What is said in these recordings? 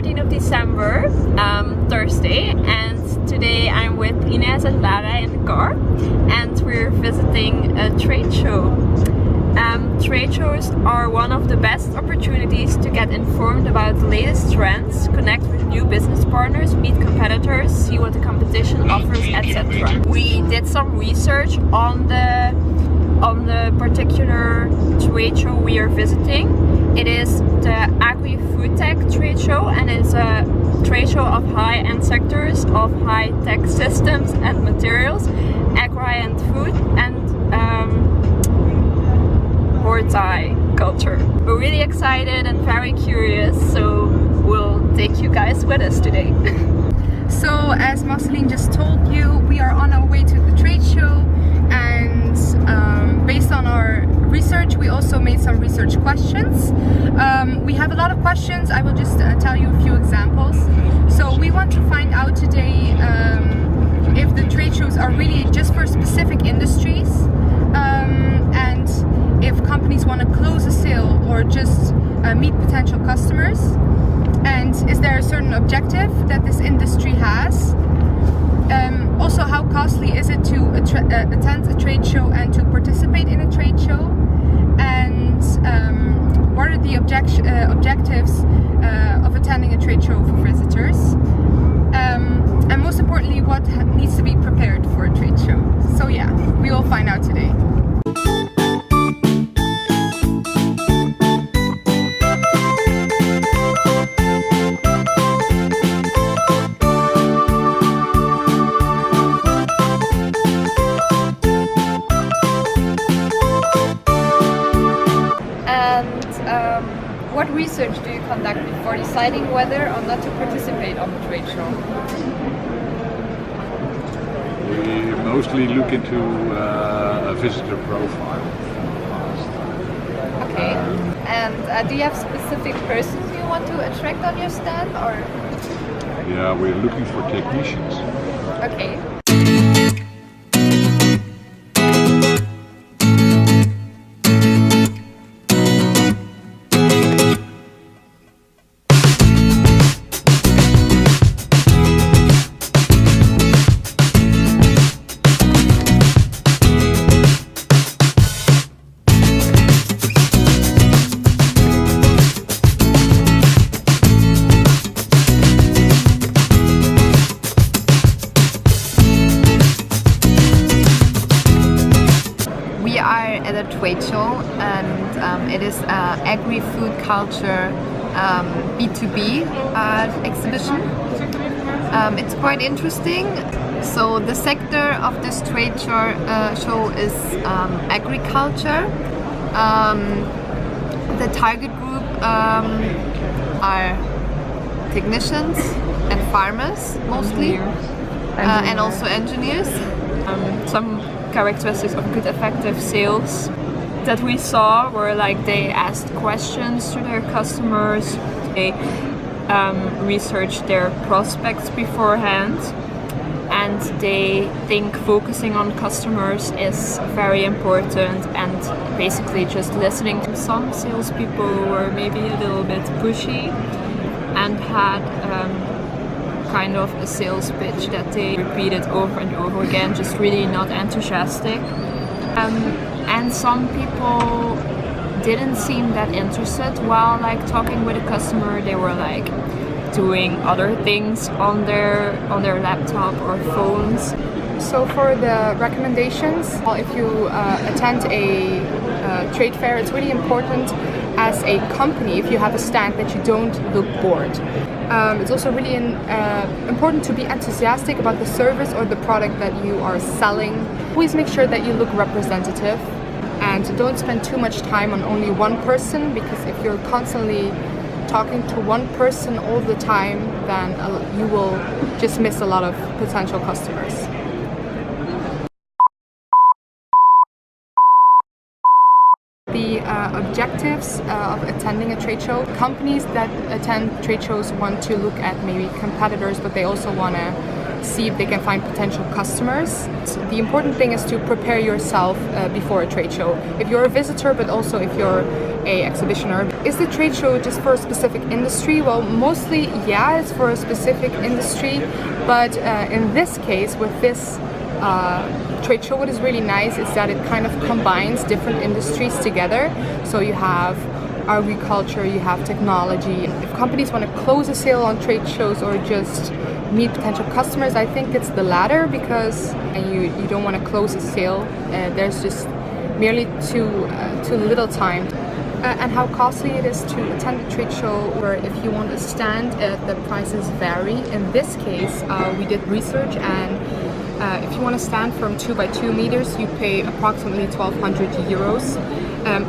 14th of December, Thursday, and today I'm with Ines and Lara in the car, and we're visiting a trade show. Trade shows are one of the best opportunities to get informed about the latest trends, connect with new business partners, meet competitors, see what the competition offers, etc. We did some research on the particular trade show we are visiting. It is the Agrifoodtech trade show, and it's a trade show of high-end sectors of high-tech systems and materials, agri and food, and horticulture. We're really excited and very curious, so we'll take you guys with us today. So as Marceline just told you, we are on our way to the trade show, and based on our research, we also made some research questions. We have a lot of questions. I will just tell you a few examples. So we want to find out today if the trade shows are really just for specific industries, and if companies want to close a sale or just meet potential customers, and is there a certain objective that this industry has. Also, how costly is it to attend a trade show and to participate in a trade show, and what are the objectives of attending a trade show for visitors, and most importantly, what needs to be prepared for a trade show. So yeah, we will find out today. What research do you conduct before deciding whether or not to participate on the trade show? We mostly look into a visitor profile. Okay. And do you have specific persons you want to attract on your stand, or? Yeah, we're looking for technicians. Okay. At a trade show, and it is Agri-Food-Culture B2B exhibition. It's quite interesting. So the sector of this trade show is agriculture. The target group are technicians and farmers mostly, and also engineers. Some characteristics of good effective sales that we saw were like they asked questions to their customers, they researched their prospects beforehand, and they think focusing on customers is very important, and basically just listening to some salespeople who were maybe a little bit pushy and had kind of a sales pitch that they repeated over and over again, just really not enthusiastic. And some people didn't seem that interested while like talking with a customer. They were like doing other things on their laptop or phones. So for the recommendations, if you attend a trade fair, it's really important as a company, if you have a stand, that you don't look bored. It's also really important to be enthusiastic about the service or the product that you are selling. Always make sure that you look representative, and don't spend too much time on only one person, because if you're constantly talking to one person all the time, then you will just miss a lot of potential customers. The objectives of attending a trade show. Companies that attend trade shows want to look at maybe competitors, but they also want to see if they can find potential customers. So the important thing is to prepare yourself before a trade show. If you're a visitor, but also if you're a exhibitioner. Is the trade show just for a specific industry? Well, mostly, yeah, it's for a specific industry. But in this case, with this trade show, what is really nice is that it kind of combines different industries together. So you have agriculture, you have technology. If companies want to close a sale on trade shows or just meet potential customers, I think it's the latter, because you don't want to close a sale. There's just merely too little time. And how costly it is to attend a trade show, or if you want to stand, the prices vary. In this case, we did research, and if you want to stand from 2 by 2 meters, you pay approximately 1,200 euros.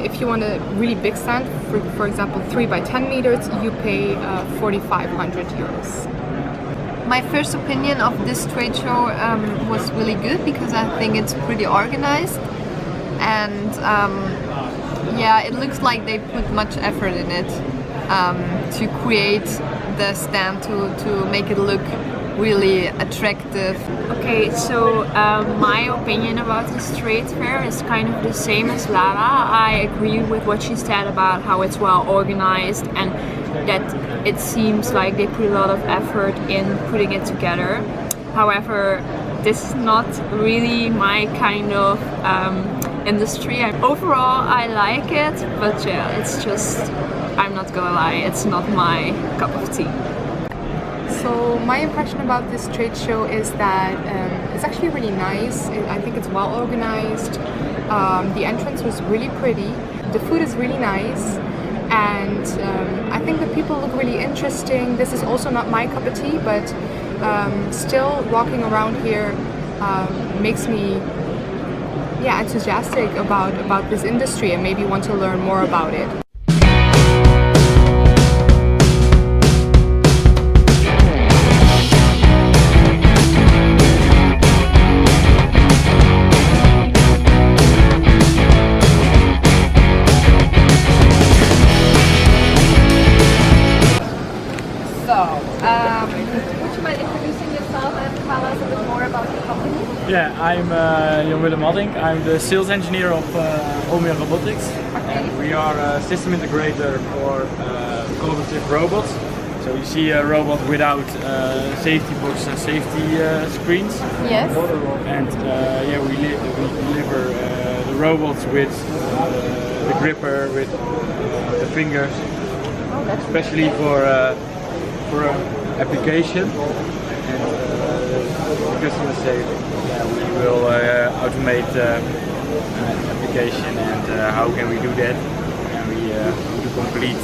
If you want a really big stand, for example 3 by 10 meters, you pay 4,500 euros. My first opinion of this trade show was really good, because I think it's pretty organized, and yeah, it looks like they put much effort in it to create the stand, to make it look really attractive. Okay, so my opinion about this trade fair is kind of the same as Lara. I agree with what she said about how it's well organized and that it seems like they put a lot of effort in putting it together. However, this is not really my kind of industry. Overall, I like it, but yeah, it's just, I'm not gonna lie, it's not my cup of tea. So my impression about this trade show is that it's actually really nice. I think it's well organized. The entrance was really pretty. The food is really nice. And I think the people look really interesting. This is also not my cup of tea, but still walking around here makes me enthusiastic about this industry and maybe want to learn more about it. Would you mind introducing yourself and tell us a bit more about the company? Yeah, I'm Jan Willem Maddink. I'm the sales engineer of Omnia Robotics. Okay. And we are a system integrator for collaborative robots. So you see a robot without safety boxes and safety screens. Yes. And we deliver the robots with the gripper, with the fingers, especially for application. And the customer say, we will automate application, and how can we do that? And we do complete.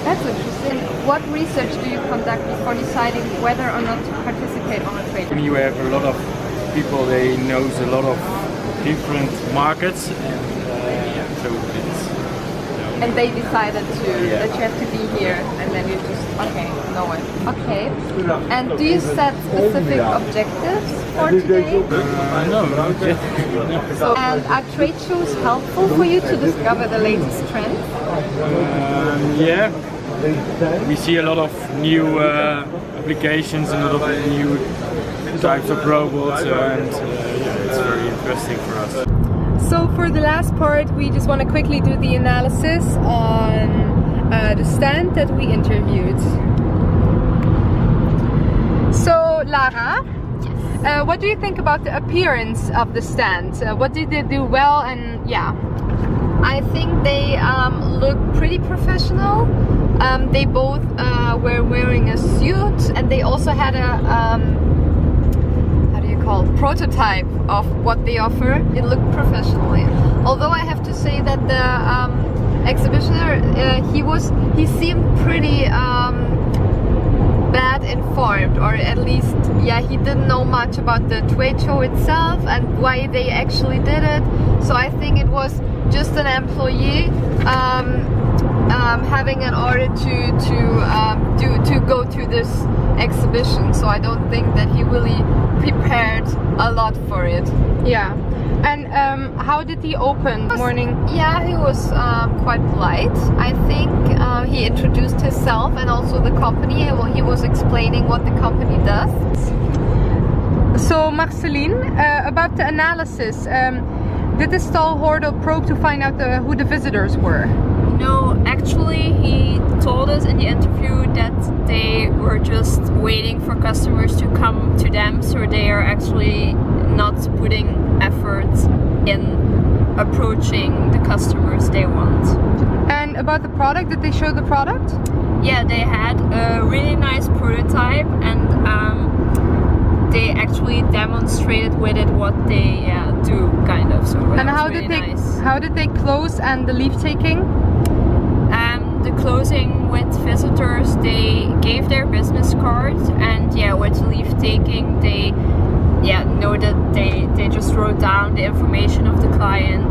That's interesting. What research do you conduct before deciding whether or not to participate on a trade? When you have a lot of people, they knows a lot of different markets, and so it's. And they decided that you have to be here, and then you just know it. Okay. And do you set specific objectives for today? No, not yet. No. And are trade shows helpful for you to discover the latest trends? Yeah. We see a lot of new applications and a lot of new types of robots, and it's very interesting for us. So for the last part, we just want to quickly do the analysis on the stand that we interviewed. So Lara, what do you think about the appearance of the stand? What did they do well? And I think they look pretty professional. They both were wearing a suit, and they also had a prototype of what they offer. It looked professionally. Although I have to say that the exhibitioner, he seemed pretty bad informed, or at least he didn't know much about the trade show itself and why they actually did it. So I think it was just an employee having an order to go to this exhibition. So I don't think that he really prepared a lot for it. Yeah. And how did he open morning? Yeah, he was quite polite. I think he introduced himself and also the company. He was explaining what the company does. So Marceline, about the analysis, did the stallholder probe to find out who the visitors were? No, actually he told us in the interview that they were just waiting for customers to come to them, so they are actually not putting effort in approaching the customers they want. And about the product, did they show the product? Yeah, they had a really nice prototype, and they actually demonstrated with it what they do, kind of. So and how did they close and the leave taking? The closing with visitors, they gave their business card, and with leave taking, they know that they just wrote down the information of the client